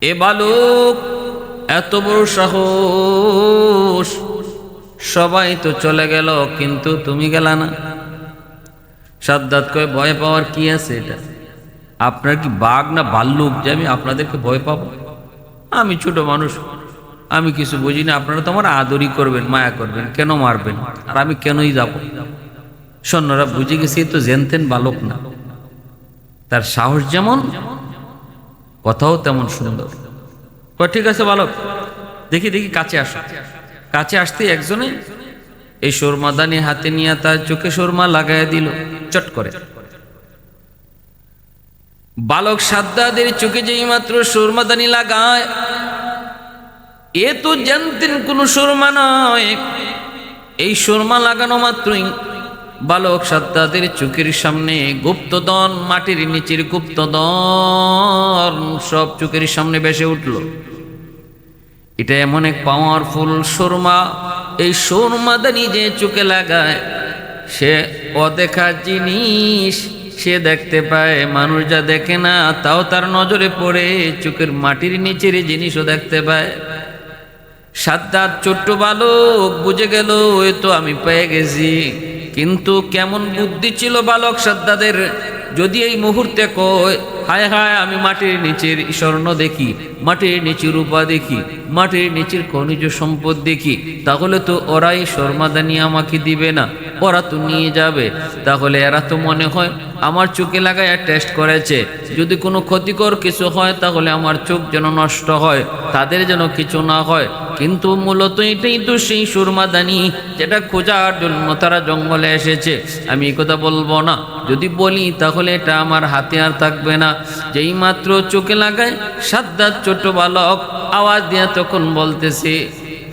এ বালক, এত বড় সাহস! সবাই তো চলে গেল, কিন্তু তুমি গেলা না। সাদ্দাত কয়, ভয় পাওয়ার কি আছে? এটা আপনার কি বাঘ না ভাল্লুক যে আমি আপনাদেরকে ভয় পাবো? আমি ছোট মানুষ, আমি কিছু বুঝি না। আপনারা তো আমার আদরই করবেন, মায়া করবেন, কেন মারবেন? আর আমি কেনই যাব? সৈন্যরা বুঝে গেছি তো জেনতেন বালক না, তার সাহস যেমন কথাও তেমন সুন্দর। কয়, ঠিক আছে বালক, দেখি দেখি কাছে আসো। কাছে আসতে একজনে এই সুরমাদানি হাতে নিয়ে তার চোখে সুরমা লাগাইয়া দিল চট করে। বালক সাদ্দাদের চোখে যেই মাত্র সুরমাদানি লাগায়, এ তো জানতেন কোন সুরমা নয়। এই সুরমা লাগানো মাত্রই বালক সাদ্দাদের চোখের সামনে গুপ্তধন, মাটির নিচের গুপ্তধন সব চোখের সামনে ভেসে উঠল। এটা এমন এক পাওয়ারফুল সুরমা, এই সুরমাদানি যে চোখে লাগায় সে অদেখা জিনিস সে দেখতে পায়। মানুষ যা দেখে না তাও তার নজরে পড়ে, চোখের মাটির নিচের জিনিসও দেখতে পায়। সাদ্দাত ছোট্ট বালক বুঝে গেল, এ তো আমি পেয়ে গেছি। কিন্তু কেমন বুদ্ধি ছিল বালক সাদ্দাদের! যদি এই মুহূর্তে কয়, হায় হায়, আমি মাটির নিচের স্বর্ণ দেখি, মাটির নিচের রূপা দেখি, মাটির নিচের খনিজ সম্পদ দেখি, তাহলে তো ওরাই শর্মাদানি আমাকে দিবে না, ওরা তো নিয়ে যাবে। তাহলে এরা তো মনে হয় আমার চোখে লাগায় টেস্ট করেছে, যদি কোনো ক্ষতিকর কিছু হয় তাহলে আমার চোখ যেন নষ্ট হয়, তাদের যেন কিছু না হয়। কিন্তু মূলত এটাই তো সেই সুরমাদানি যেটা খোঁজার জন্য তারা জঙ্গলে এসেছে। আমি এই কথা বলবো না, যদি বলি তাহলে এটা আমার হাতে আর থাকবে না। যেই মাত্র চোখে লাগায় সাদ্দাত ছোট বালক আওয়াজ দিয়া তখন বলতেছে,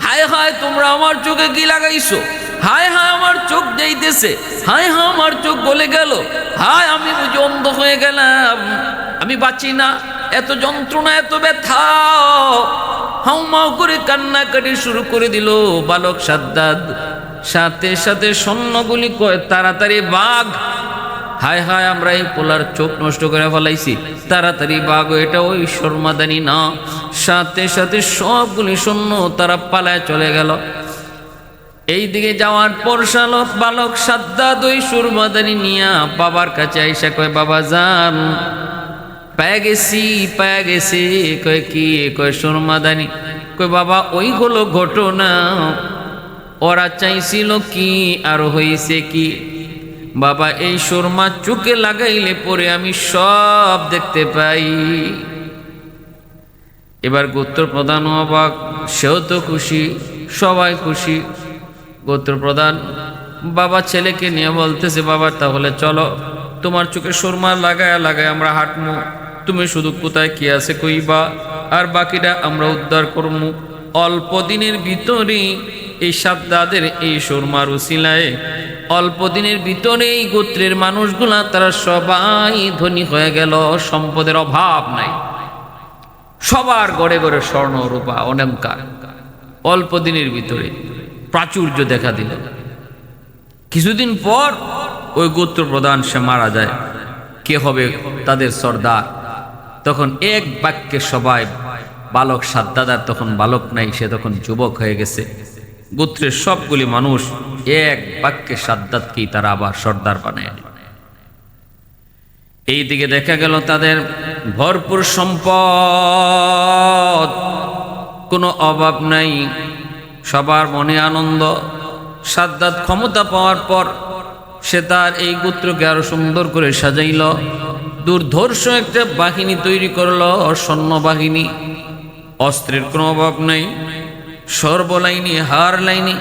হায় হায়, তোমরা আমার চোখে কি লাগাইছো? হায় হায়, আমার চোখ যাইতেছে, হায় হায়, আমার চোখ গলে গেল, হায় আমি বুঝি অন্ধ হয়ে গেলাম, আমি বাঁচি না। এত যন্ত্রণা, এত ব্যথা, হাউমাউ করে কান্নাকাটি শুরু করে দিল বালক সাদ্দাত। সাথে সাথে সৈন্যগুলি কয়, তাড়াতাড়ি বাঘ! হায় হায়, আমরা এই পোলার চোখ নষ্ট করে ফেলাইছি, তাড়াতাড়ি বাঘ! এটা ওই শর্মাদানি না। সাথে সাথে সবগুলি সৈন্য তারা পালায় চলে গেল। এই দিকে যাওয়ার পর শালক বালক সাদ্দাত ওই সুরমাদানি নিয়া বাবার কাছে আইসা কয়, বাবা যান, পেয়ে গেছি, পেয়ে গেছি। কয় কি? কয় সুরমাদানি। কয় বাবা, ওই হলো ঘটনা, ওরা চাইছিল কি আর হয়েছে কি? বাবা, এই সুরমা চোখে লাগাইলে পরে আমি সব দেখতে পাই। এবার গোত্র প্রধান অবাক, সেও তো খুশি, সবাই খুশি। গোত্র প্রধান বাবা ছেলেকে নিয়ে বলতেছে, বাবা তাহলে চলো, তোমার চোখে সুরমা লাগায় লাগায় আমরা হাঁটমু, তুমি শুধু কোথায় কি আছে কইবা, আর বাকিটা আমরা উদ্ধার করমু। অল্প দিনের ভিতরে এই সাদ্দাদের এই সুরমার উসিলায় অল্প দিনের ভিতরে এই গোত্রের মানুষগুলা তারা সবাই ধনী হয়ে গেল, সম্পদের অভাব নাই, সবার ঘরে ঘরে স্বর্ণ রূপা অলংকার। অল্প দিনের ভিতরে প্রাচুর্য দেখা দিল। কিছুদিন পর ওই গোত্র প্রধান সে মারা যায়। কে হবে তাদের সর্দার? তখন এক বাক্যে সবাই, বালক সাদ্দাত তখন বালক নাই, সে তখন যুবক হয়ে গেছে। গোত্রের সবগুলি মানুষ এক বাক্যে সাদ্দাতকেই তারা আবার সর্দার বানায়। এই দিকে দেখা গেল তাদের ভরপুর সম্পদ, কোনো অভাব নাই, সবার মনে আনন্দ। সাদ্দাত ক্ষমতা পাওয়ার পর সে তার এই গোত্রকে আরো সুন্দর করে সাজাইল, দুর্ধর্ষ একটা বাহিনী তৈরি করলো, সৈন্য বাহিনী। অস্ত্রের কোনো অভাব নাই, সর্বলাইনি হার লাইনি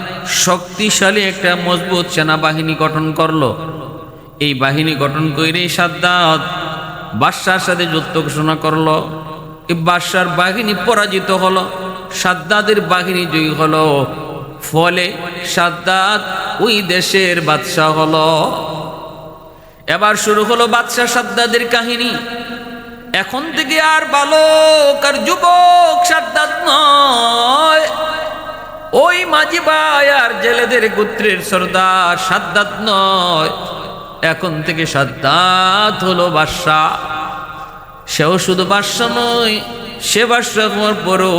শক্তিশালী একটা মজবুত সেনাবাহিনী গঠন করলো। এই বাহিনী গঠন করে সাদ্দাত বাদশার সাথে যুদ্ধ ঘোষণা করলো। এই বাদশার বাহিনী পরাজিত হলো, সাদ্দাদের বাহিনী জয়ী হলো। ফলে সাদ্দাত ওই দেশের বাদশাহ হলো। এবার শুরু হলো বাদশাহ সাদ্দাদের কাহিনী। এখন থেকে আর বালক আর যুবক সাদ্দাত নয়, ওই মাঝি ভাই আর জেলেদের গোত্রের সর্দার সাদ্দাত নয়, এখন থেকে সাদ্দাত হলো বাদশাহ। সেও শুধু বাদশা নয়, সে বাদশা হওয়ার পরও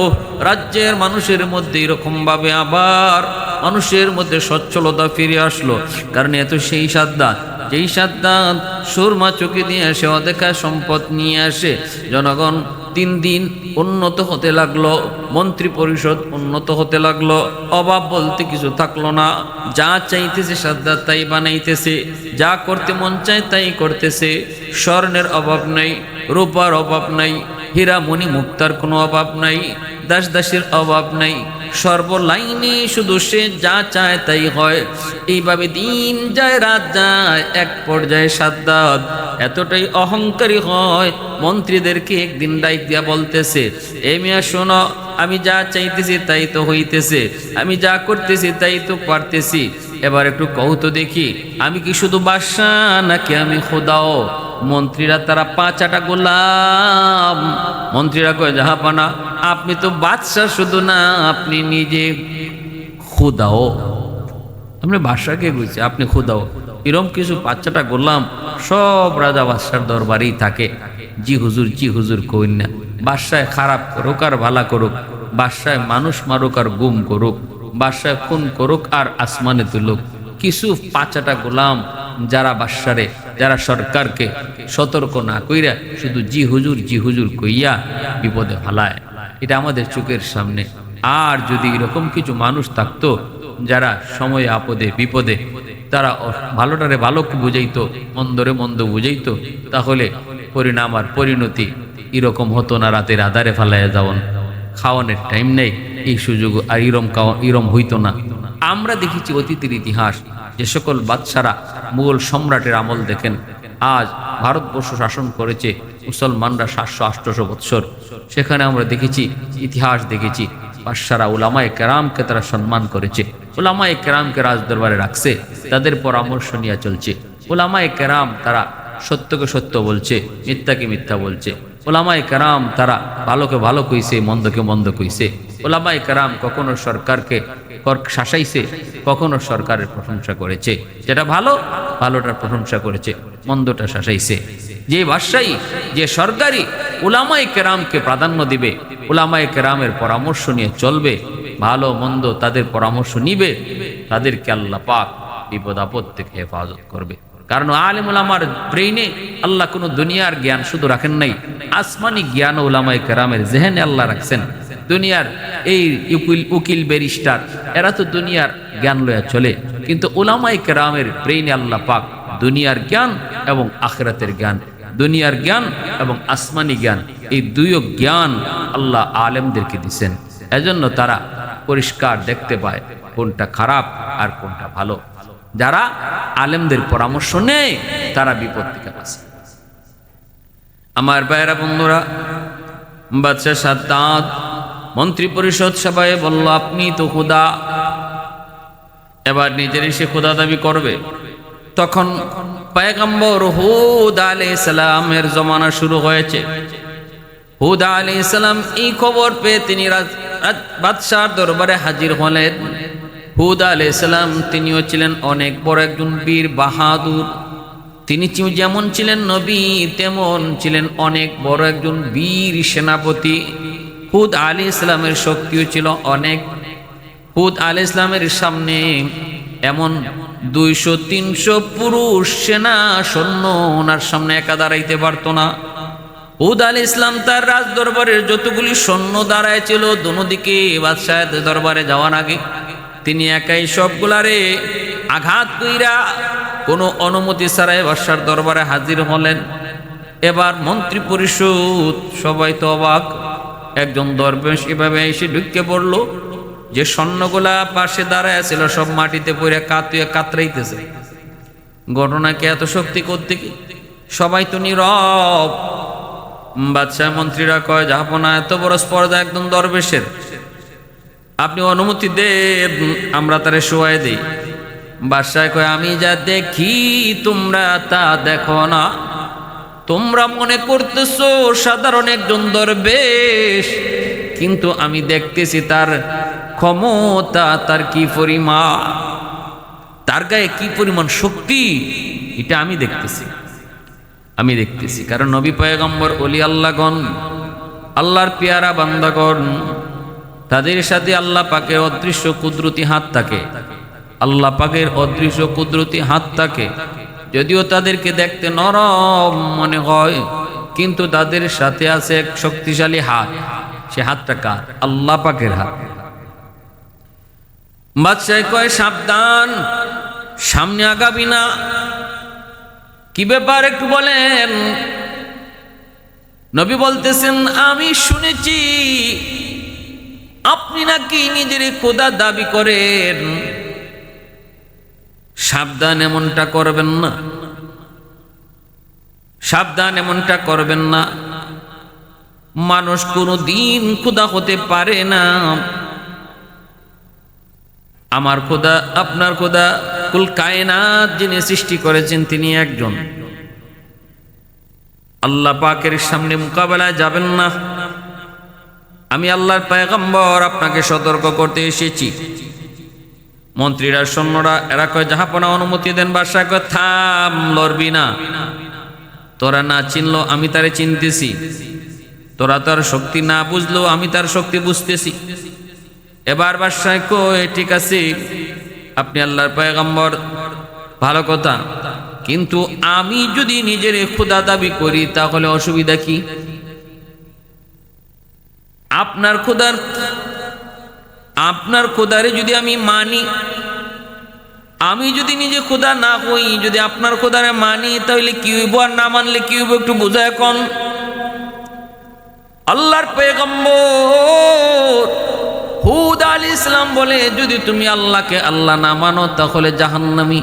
রাজ্যের মানুষের মধ্যে এরকমভাবে আবার মানুষের মধ্যে সচ্ছলতা ফিরে আসলো। কারণ এত সেই সাদ্দাত, যেই সাদ্দাত সুরমা চোখে দিয়ে আসে, অদেখা সম্পদ নিয়ে আসে। জনগণ দিন দিন উন্নত হতে লাগলো, মন্ত্রী পরিষদ উন্নত হতে লাগলো, অভাব বলতে কিছু থাকলো না। যা চাইতেছে সাদ্দাত তাই বানাইতেছে, যা করতে মন চায় তাই করতেছে। স্বর্ণের অভাব নাই, রূপার অভাব নাই, হীরা মণি মুক্তার কোনো অভাব নাই, দাস দাসের অভাব নাই। সর্বলাইনে শুধু সে যা চায় তাই হয়। এইভাবে দিন যায় রাত যায়, এক পর্যায়ে সাদ্দাত এতটাই অহংকারী হয়, মন্ত্রীদেরকে একদিন ডাইক দিয়া বলতেছে, এ মিয়া শোনো, আমি যা চাইতেছি তাই তো হইতেছে, আমি যা করতেছি তাই তো পারতেছি, এবার একটু কও তো দেখি, আমি কি শুধু বাদশা নাকি আমি খোদাও? মন্ত্রীরা তারা পাঁচাটা গোলাম। মন্ত্রীরা কয়, জাহাপানা, আপনি তো বাদশা শুধু না, আপনি নিজে খোদাও। আপনি বাদশাকে কইছে, আপনি খোদাও। এরম কিছু বাচ্চাটা গোলাম সব রাজা বাদশার দরবারেই থাকে। জি হুজুর, জি হুজুর কইন না। বাদশায় খারাপ করুক আর ভালা করুক, বাদশায় মানুষ মারুক আর গুম করুক, বাদশায় খুন করুক আর আসমানে তুলুক, কিছু পাঁচাটা গোলাম যারা বাদশারে, যারা সরকারকে সতর্ক না কইরা শুধু জি হুজুর কইয়া বিপদে ফালায়। এটা আমাদের চোখের সামনে। আর যদি এরকম কিছু মানুষ থাকতো যারা সময়ে আপদে বিপদে তারা ভালোটারে ভালো বুঝাইতো, মন্দরে মন্দ বুঝাইতো, তাহলে পরিণাম আর পরিণতি এরকম হতো না। রাতের আধারে ফালাইয়া যাওয়ান, খাওয়ানোর টাইম নেই, এই সুযোগ আর ইরম হইতো না। আমরা দেখেছি অতীতের ইতিহাস, যে সকল বাদশারা মুঘল সম্রাটের আমল দেখেন, আজ ভারতবর্ষ শাসন করেছে মুসলমানরা 700-800 বৎসর। সেখানে আমরা দেখেছি, ইতিহাস দেখেছি, বাদশারা উলামায়ে কেরামকে তারা সম্মান করেছে, উলামায়ে কেরামকে রাজদরবারে রাখছে, তাদের পরামর্শ নিয়ে চলছে। উলামায়ে কেরাম তারা সত্যকে সত্য বলছে, মিথ্যাকে মিথ্যা বলছে। উলামায়ে কেরাম তারা ভালোকে ভালো কইছে, মন্দকে মন্দ কইছে। উলামায়ে কেরাম কখনো সরকারকে শাসাইছে, কখনো সরকারের প্রশংসা করেছে, যেটা ভালো ভালোটার প্রশংসা করেছে, মন্দটা শাসাইছে। যে বাদশাহী, যে সরকারি উলামায়ে কেরামকে প্রাধান্য দিবে, উলামায়ে কেরামের পরামর্শ নিয়ে চলবে, ভালো মন্দ তাদের পরামর্শ নিবে, তাদেরকে আল্লাহ পাক বিপদ আপদ থেকে হেফাজত করবে। কারণ আলেম উলামার ব্রেইনে আল্লাহ কোনো দুনিয়ার জ্ঞান শুধু রাখেন নাই, আসমানি জ্ঞান উলামায়ে কেরামের জেহেনে আল্লাহ রাখছেন। দুনিয়ার এই উকিল ব্যারিস্টার এরা তো দুনিয়ার জ্ঞান লয়া চলে, কিন্তু উলামায়ে কেরামের ব্রেইনে আল্লাহ পাক দুনিয়ার জ্ঞান এবং আখিরাতের জ্ঞান, দুনিয়ার জ্ঞান এবং আসমানি জ্ঞান, এই দুইও জ্ঞান আল্লাহ আলেমদেরকে দিছেন। এজন্য তারা পরিষ্কার দেখতে পায় কোনটা খারাপ আর কোনটা ভালো। যারা আলেমদের পরামর্শ নেয় তারা বিপদ থেকে বাঁচে। আমার ভাইয়েরা বন্ধুরা, বাদশা সাদ্দাত মন্ত্রী পরিষদ সভায় বলল, আপনি তো খোদা। এবার নিজের এসে খোদা দাবি করবে। তখন পয়গম্বর হুদ আলাইহিস সালামের জমানা শুরু হয়েছে। হুদ আলাইহিস সালাম এই খবর পেয়ে তিনি বাদশার দরবারে হাজির হলেন। হুদ আলাইহিস সালাম তিনিও ছিলেন অনেক বড় একজন বীর বাহাদুর। তিনি যেমন ছিলেন নবী, তেমন ছিলেন অনেক বড় একজন বীর সেনাপতি। হুদ আলাইহিস সালামের শক্তিও ছিল অনেক। হুদ আলাইহিস সালামের সামনে এমন 200-300 পুরুষ সেনা সৈন্য ওনার সামনে একা দাঁড়াইতে পারতো না। হুদ আলাইহিস সালাম তার রাজ দরবারের যতগুলি সৈন্য দাঁড়ায় ছিল দোনোদিকে বাদশাহের দরবারে যাওয়ার আগে, তিনি একাই সবগুলারে আঘাত কইরা কোনো অনুমতি ছাড়াই বাদশার দরবারে হাজির হলেন। এবার মন্ত্রী পরিষদ সবাই তো অবাক। একজন দরবেশ এভাবে এসে ঢুকে পড়ল, যে সৈন্যগুলা পাশে দাঁড়ায় ছিল সব মাটিতে পড়ে কাতরাইতেছে। ঘটনাকে এত শক্তি করতে কি? সবাই তো নীরব। বাদশাহ মন্ত্রীরা কয়, জাহাপনা, এত বড় স্পর্ধা একদম দরবেশের, আপনি অনুমতি দেন আমরা তারে শোয়াই দেই। বাদশাহ কয়, আমি যা দেখি তোমরা তা দেখো না। তোমরা মনে করতেছো সাধারণ একজন দরবেশ, কিন্তু আমি দেখতেছি তার ক্ষমতা, তার কি পরিমাণ, তার গায়ে কি পরিমাণ শক্তি, এটা আমি দেখতেছি। আমি দেখতেছি, কারণ নবী পয়গম্বর ওলি আল্লাহগণ, আল্লাহর পেয়ারা বান্দাগণ, তাদের সাথে আল্লাহ পাকের অদৃশ্য কুদরতি হাত থাকে। আল্লাহ পাকের অদৃশ্য কুদরতি হাত থাকে। যদিও তাদেরকে দেখতে নরম মনে হয়, কিন্তু তাদের সাথে আছে এক শক্তিশালী হাত। সে হাতটা কার? আল্লাহ পাকের হাত। বাদশাহ কয়, সাবধান, সামনে আগাবি না। কি ব্যাপার একটু বলেন? নবী বলতেছেন, আমি শুনেছি আপনি নাকি নিজের খোদা দাবি করেন। সাবধান, এমনটা করবেন না। সাবধান, এমনটা করবেন না। মানুষ কোনো দিন খোদা হতে পারে না। আমার খোদা, আপনার খোদা, কুল কায়নাত যিনি সৃষ্টি করেছেন তিনি একজন। আল্লাহ পাকের সামনে মোকাবেলায় যাবেন না। আমি আল্লাহর পয়গম্বর আপনাকে সতর্ক করতে এসেছি। মন্ত্রীরা, সৈন্যরা, এরা কয়, জাহাপনা অনুমতি দেন। বাদশাহ কয়, থাম, লড়বি না। তোরা না চিনলো আমি তারে চিনতেছি, তোরা তার শক্তি না বুঝলো আমি তার শক্তি বুঝতেছি। এবার বাদশাহ কয়, ঠিক আছে, আপনি আল্লাহর পয়গম্বর, ভালো কথা, কিন্তু আমি যদি নিজের খোদা দাবি করি তাহলে অসুবিধা কি? আপনার খোদারে যদি আমি মানি, আমি যদি নিজে খোদা না হই, যদি আপনার খোদারে মানি, তাহলে কি হইব, আর না মানলে কি হইব একটু বোঝায় কোন? আল্লাহর পয়গম্বর হুদ আলাইহিস সালাম বলে, যদি তুমি আল্লাহকে আল্লাহ না মানো তাহলে জাহান্নামী,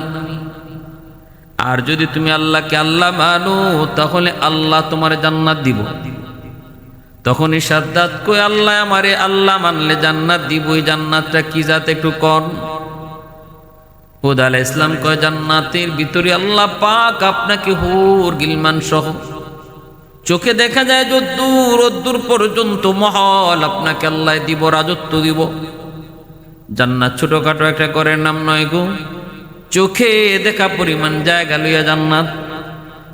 আর যদি তুমি আল্লাহকে আল্লাহ মানো তাহলে আল্লাহ তোমার জান্নাত দিব। তখনই সাদ্দাত কই, আল্লাহ আমারে আল্লাহ মানলে জান্নাত দিব। এই জান্নাতটা কি জাত একটু কন? হুদ আলাইহিস সালাম কয়, জান্নাতের ভিতরে আল্লাহ পাক আপনাকে হুর গিলমান সহ চোখে দেখা যায় যদ্দূর অদ্দূর পর্যন্ত মহল আপনাকে আল্লাহ দিব, রাজত্ব দিব। জান্নাত ছোটখাটো একটা ঘরের নাম নয় গো, চোখে দেখা পরিমাণ জায়গা লইয়া জান্নাত।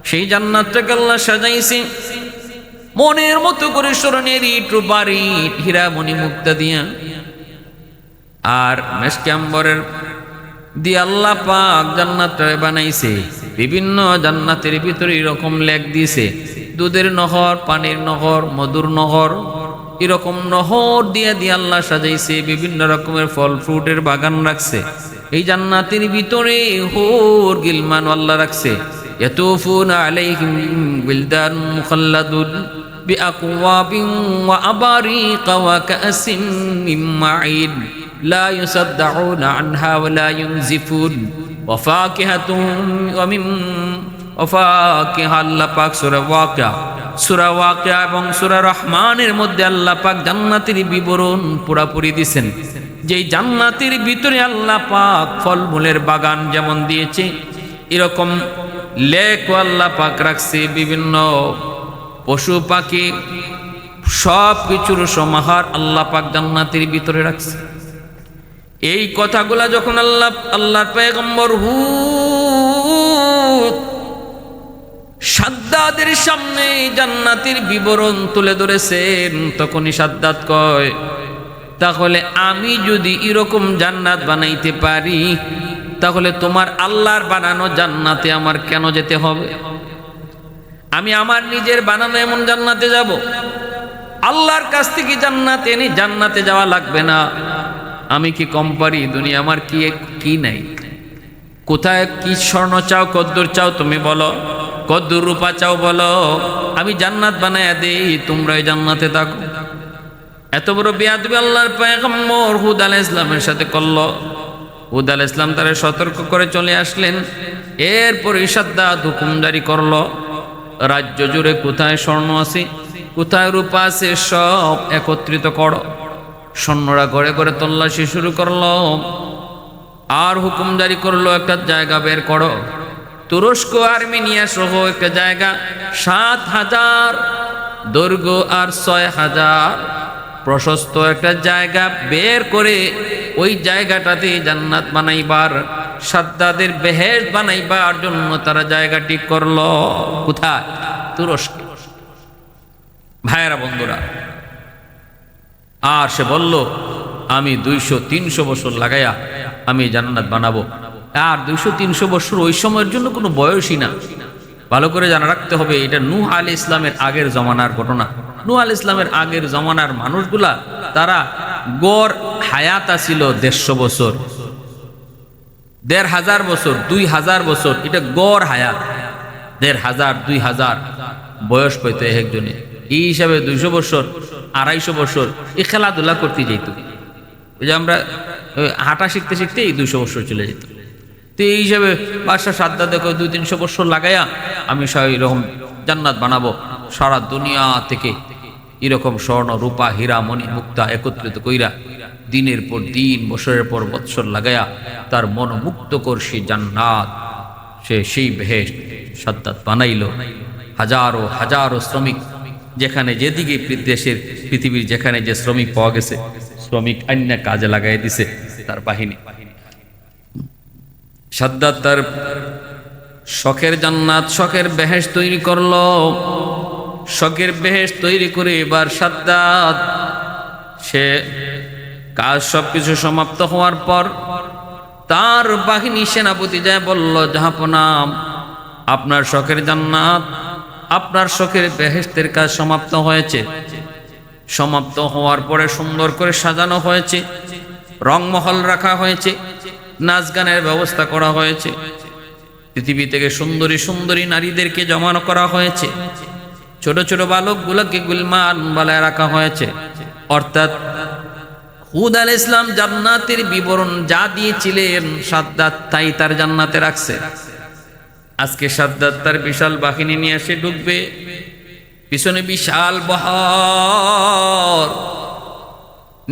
সেই জান্নাতটাকে আল্লাহ সাজাইছে মনের মতো করে, স্মরণের ইট বাড়ি, হীরা মণি মুক্তা দিয়া, আর মেশকে আম্বরের দিয়ে আল্লাহ পাক জান্নাতটা বানাইছে। বিভিন্ন জান্নাতের ভিতরে এরকম লেখ দিয়েছে, দুধের নহর, পানির নহর, মধুর নহর, এরকম নহর দিয়ে দিয়ে আল্লাহ সাজাইছে। বিভিন্ন রকমের ফল ফ্রুটের বাগান রাখছে। এই জান্নাতের ভিতরে হুর গিলমান আল্লাহ রাখছে। ইয়াতুফুনা আলাইহিম বিলদান মুখাল্লাদুন বিআকওয়াবিন ওয়া আবারিকা ওয়া কাসিম মিন মাঈন লা ইউসাদ্দাউনা আনহা ওয়া লা ইউনজিফুন ওয়া ফাকিহাতুন ওয়া মিম ওয়া ফাকিহা। আল্লাহ পাক সূরা ওয়াকিয়া এবং সূরা রহমানের মধ্যে আল্লাহ পাক জান্নাতের বিবরণ পুরাপুরি দিয়েছেন। যেই জান্নাতের ভিতরে আল্লাহ পাক ফলমূলের বাগান যেমন দিয়েছে, এরকম লেক আল্লাহ পাক রাখছে। বিভিন্ন পশু পাখি সব কিছুর সমাহার আল্লাহ পাক জান্নাতের ভিতরে রাখছে। এই কথাগুলা যখন আল্লাহর পয়গম্বর হুদ সাদ্দাদের সামনে জান্নাতের বিবরণ তুলে ধরেছেন, তখনই সাদ্দাত কয়, তাহলে আমি যদি এরকম জান্নাত বানাইতে পারি, তাহলে তোমার আল্লাহর বানানো জান্নাতে আমার কেন যেতে হবে? আমি আমার নিজের বানানো এমন জান্নাতে যাব? আল্লাহর কাছ থেকে জান্নাত এনে জান্নাতে যাওয়া লাগবে না। আমি কি কম পারি? দুনিয়া আমার কি নাই? কোথায় কি স্বর্ণ চাও, কদ্দুর চাও তুমি বলো, কদ্দুর রূপা চাও বলো, আমি জান্নাত বানায়া দেই, তোমরা ওই জান্নাতে থাকো। এত বড় বেয়াদবি আল্লাহর পয়গম্বর হুদ আলাইহিস সালামের সাথে করলো। হুদ আলাইহিস সালাম তারা সতর্ক করে চলে আসলেন। এরপর সাদ্দাত হুকুম জারি করলো, রাজ্য জুড়ে কোথায় স্বর্ণ আছে, কোথায় রূপা আছে, সব একত্রিত করো। সৈন্যরা ঘরে ঘরে তল্লাশি শুরু করলো, আর হুকুম জারি করলো, একটা জায়গা বের করো। তুরস্ক আর্মেনিয়া সহ একটা জায়গা, ৭,০০০ দৈর্ঘ্য আর ৬,০০০ প্রশস্ত একটা জায়গা বের করে ওই জায়গাটাতে জান্নাত বানাইবার সাদ্দাদের বেহেশত বানাইবার জন্য তারা জায়গা ঠিক করলো। কোথায়? তুরস্কে। ভাইয়েরা, বন্ধুরা, আর সে বলল আমি 200-300 বছর লাগাইয়া আমি জান্নাত বানাবো। আর 200-300 বছর ওই সময়ের জন্য কোনো বয়সই না। ভালো করে জানা রাখতে হবে, এটা নূহ আলাইহিস ইসলামের আগের জমানার ঘটনা। নূহ আলাইহিস ইসলামের আগের জমানার মানুষগুলা তারা গড় হায়াত ছিল 150 বছর, 1500 বছর, 2000 বছর। এটা গড় হায়াত। 1500-2000 বয়স পাইতো একজনে। এই হিসাবে 200 বছর, 250 বছর এই খেলাধুলা করতে যেত। ওই যে আমরা হাঁটা শিখতে শিখতে এই 200 বছর চলে যেত। তো এই হিসাবে বাদশা সাদ্দাত দেখো 200-300 বছর লাগাইয়া আমি এরকম জান্নাত বানাবো। সারা দুনিয়া থেকে এরকম স্বর্ণ, রূপা, হীরা, মণি, মুক্তা একত্রিত কইরা দিনের পর দিন, বছরের পর বৎসর লাগাইয়া তার মনোমুক্ত করছি জান্নাত, সেই বেহেশত সাদ্দাত বানাইল। হাজারো হাজারো শ্রমিক, যেখানে যেদিকে দেশের পৃথিবীর যেখানে যে শ্রমিক পাওয়া গেছে, শ্রমিক অন্য কাজে লাগাই দিছে তার বাহিনী। সাদ্দাত তার শখের জান্নাত, শখের বেহেশত তৈরি করলো। শখের বেহেশত তৈরি করে এবার সাদ্দাত সে কাজ সবকিছু সমাপ্ত হওয়ার পর তার বাহিনী সেনাপতি যায় বলল, জাহাপনা, আপনার শখের জান্নাত, আপনার শখের বেহেশতের কাজ সমাপ্ত হয়েছে। সমাপ্ত হওয়ার পরে সুন্দর করে সাজানো হয়েছে, রংমহল রাখা হয়েছে, নাচ গানের ব্যবস্থা করা হয়েছে, পৃথিবী থেকে সুন্দরী সুন্দরী নারীদেরকে জমানো করা হয়েছে, ছোট ছোট বালকগুলোকে গুলমান বালায় রাখা হয়েছে। অর্থাৎ হুদ আলাইহিস সালাম জান্নাতের বিবরণ যা দিয়েছিলেন সাদ্দাত তাই তার জান্নাতে রাখছে। আজকে সাদ্দাত তার বিশাল বাহিনী নিয়ে এসে ঢুকবে, পিছনে বিশাল বহর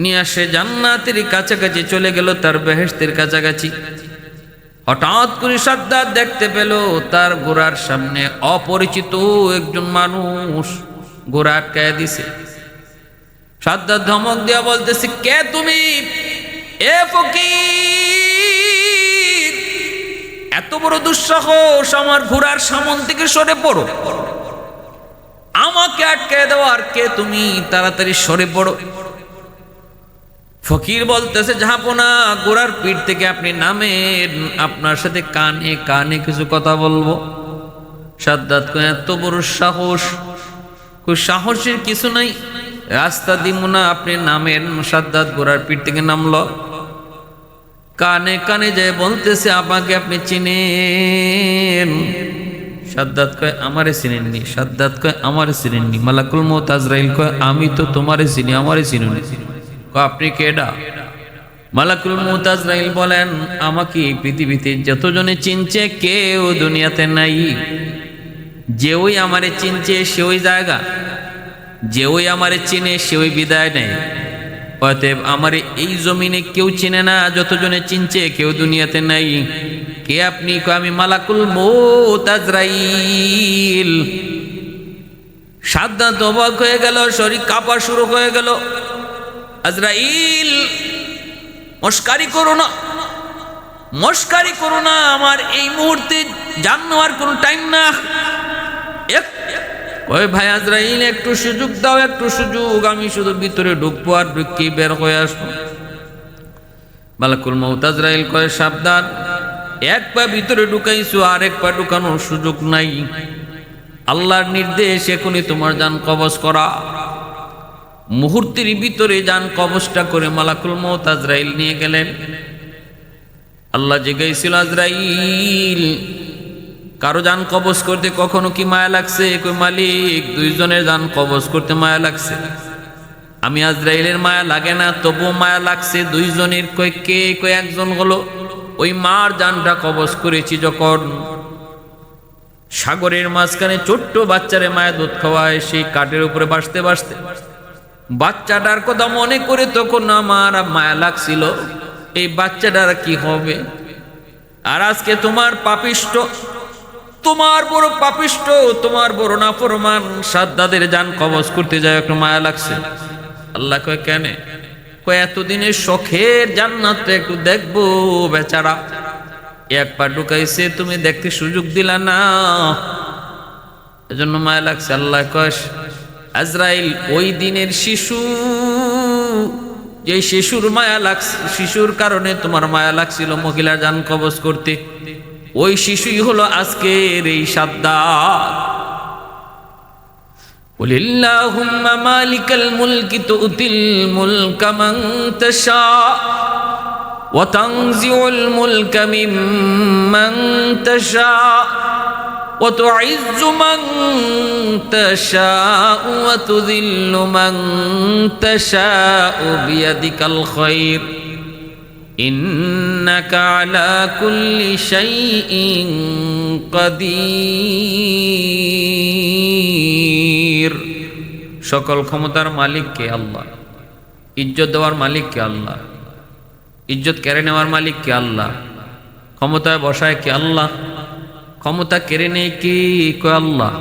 নিয়ে আসে জান্নাতের কাছাকাছি চলে গেল, তার বেহেশতের কাছাকাছি। হঠাৎ করে সাদ্দাত দেখতে পেল তার ঘোড়ার সামনে অপরিচিত একজন মানুষ ঘোড়া আটকায় দিছে। সাদ্দাত ধমক দিয়া বলতেছে, কে তুমি? এ ফকির, এত বড় দুঃসাহস, আমার ঘোড়ার সামন থেকে সরে পড়ো, আমাকে আটকায় দেওয়ার কে তুমি? তাড়াতাড়ি সরে পড়ো। ফকির বলতেছে, জাহাপনা, ঘোড়ার পিঠ থেকে আপনি নামেন, আপনার সাথে কানে কানে কিছু কথা বলবো। সাদ্দাত কয়, এত বড় সাহস? সাহসের কিছু নাই, রাস্তা দিব না, আপনি নামেন। সাদ্দাত ঘোড়ার পিঠ থেকে নামলো, কানে কানে যায় বলতেছে, আমাকে আপনি চিনেন? সাদ্দাত কয়, আমারে চিনেননি। সাদ্দাত কয়, আমারে চিনেননি? মালাকুল মউত আজরাইল কয়, আমি তো তোমারে চিনি, আমারে চিনুনি। আপনি কেডা? মালাকুল মউত আজরাইল বলেন, আমাকে পৃথিবীতে যতজনে চিনছে কেউ দুনিয়াতে নাই। যে ওই আমারে চিনছে সে ওই জায়গা, যে ওই আমারে চিনে সে ওই বিদায় নেয়। অতএব আমারে এই জমিনে কেউ চিনে না, যতজনে চিনছে কেউ দুনিয়াতে নাই। কে আপনি? আমি মালাকুল মউত আজরাইল। সাদ্দাত অবাক হয়ে গেল, শরীর কাঁপা শুরু হয়ে গেল। আজরাইল, মস্কারি করো না, মস্কারি করো না, আমার এই মুহূর্তে জান নেওয়ার কোনো টাইম না। ওই ভাই আজরাইল, একটু সুযোগ দাও, একটু সুযোগ, আমি শুধু ভিতরে ঢুকবো আর ঢুকি বের হয়ে আসবো। মালাকুল মউত আজরাইল কয়, সাবধান, এক পা ভিতরে ঢুকাইছো, আর এক পা ঢুকানোর সুযোগ নাই। আল্লাহর নির্দেশ, এখনই তোমার জান কবজ করা। মুহূর্তের ভিতরে জান কবজটা করে মালাকুল মউত আজরাইল নিয়ে গেলেন। আল্লাহ জিজ্ঞাসিল, আজরাইল, কারো জান কবজ করতে কখনো কি মায়া লাগছে? কই, মালিক, দুইজনের জান কবজ করতে মায়া লাগছে। আমি আজরাইলের মায়া লাগে না, তবুও মায়া লাগছে দুইজনের। কই কে? কই একজন হলো ওই মার জানটা কবজ করেছি যখন সাগরের মাঝখানে ছোট্ট বাচ্চারে মায়া দুধ খাওয়ায়, সেই কাঠের উপরে বাসতে বাসতে বাচ্চাটার কথা মনে করে তখন আমার মায়া লাগছিল, এই বাচ্চাটার কি হবে। আর আজকে তোমার পাপিষ্ট, তোমার বড় পাপিষ্ট, তোমার বড় নাফরমান সাদ্দাদের জান কবজ করতে যায়, একটু মায়া লাগছে। আল্লাহ কয়, কেন? কয়, এতদিনের শখের জান্নাত একটু দেখবো বেচারা। এক পা ঢুকাইছে, তুমি দেখতে সুযোগ দিলা না, এজন্য মায়া লাগছে। আল্লাহ কয় আজরাইল ওই দিনের শিশু, যে শিশুর মায়া লাগছে, শিশুর কারণে তোমার মায়া লাগছিল মহিলা জান কবজ করতে, ওই শিশুই হলো আজকের এই সাদ্দাত। কুলিল্লাহুম্মা মালিকাল মুলকি তুতিল মুলকা মান তাশা ওয়া তানজিউল মুলকা মিম্মান তাশা ওয়া তুইজ্জু মান তাশা ওয়া তুযিল্লু মান তাশা বিয়াদিকাল খায়র ইন্নাকা আলা কুল্লি শাইইন কাদির। সকল ক্ষমতার মালিক কে? আল্লাহ। ইজ্জত দেওয়ার মালিক কে? আল্লাহ। ইজ্জত কেড়ে নেওয়ার মালিক কে? আল্লাহ। ক্ষমতায় বসায় কে? আল্লাহ। ক্ষমতা কেড়ে নেয় কে? কয় আল্লাহ।